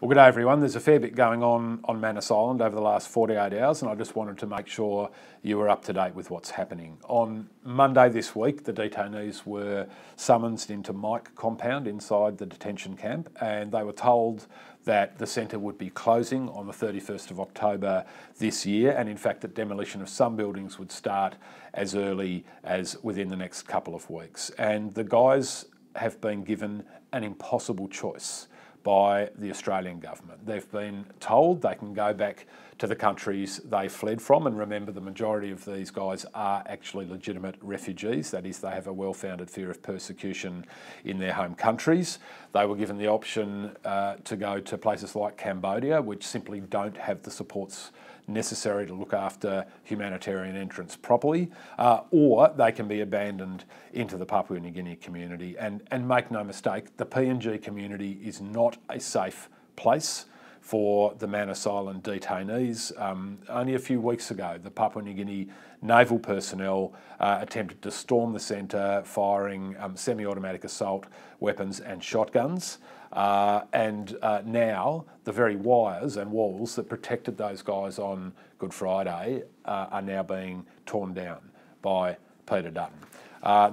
Well, good day everyone. There's a fair bit going on Manus Island over the last 48 hours, and I just wanted to make sure you were up to date with what's happening. On Monday this week, the detainees were summoned into Mike compound inside the detention camp, and they were told that the centre would be closing on the 31st of October this year, and in fact that demolition of some buildings would start as early as within the next couple of weeks. And the guys have been given an impossible choice by the Australian government. They've been told they can go back to the countries they fled from, and remember the majority of these guys are actually legitimate refugees, that is they have a well-founded fear of persecution in their home countries. They were given the option to go to places like Cambodia, which simply don't have the supports necessary to look after humanitarian entrants properly, or they can be abandoned into the Papua New Guinea community. And make no mistake, the PNG community is not a safe place for the Manus Island detainees. Only a few weeks ago, the Papua New Guinea naval personnel attempted to storm the centre, firing semi-automatic assault weapons and shotguns. And now the very wires and walls that protected those guys on Good Friday are now being torn down by Peter Dutton.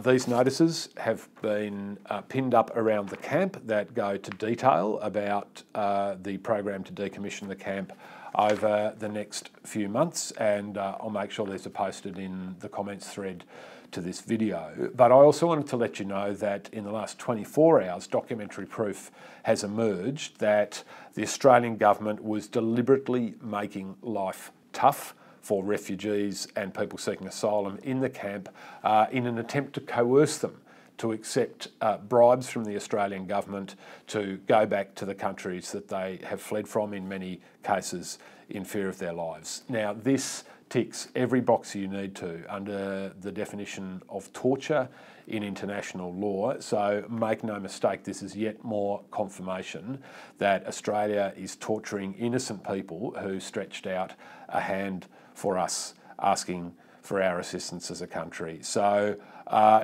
These notices have been pinned up around the camp that go to detail about the program to decommission the camp over the next few months, and I'll make sure these are posted in the comments thread to this video. But I also wanted to let you know that in the last 24 hours, documentary proof has emerged that the Australian government was deliberately making life tough for refugees and people seeking asylum in the camp in an attempt to coerce them to accept bribes from the Australian government to go back to the countries that they have fled from, in many cases in fear of their lives. Now, this ticks every box you need to under the definition of torture in international law. So make no mistake, this is yet more confirmation that Australia is torturing innocent people who stretched out a hand for us, asking for our assistance as a country. So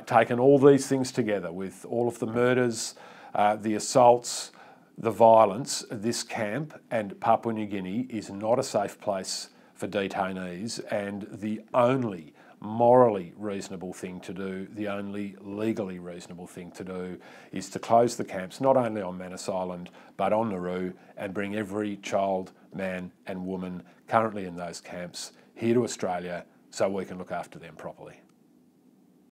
taking all these things together with all of the murders, the assaults, the violence, this camp and Papua New Guinea is not a safe place for detainees, and the only morally reasonable thing to do, the only legally reasonable thing to do, is to close the camps, not only on Manus Island, but on Nauru, and bring every child, man and woman currently in those camps here to Australia so we can look after them properly.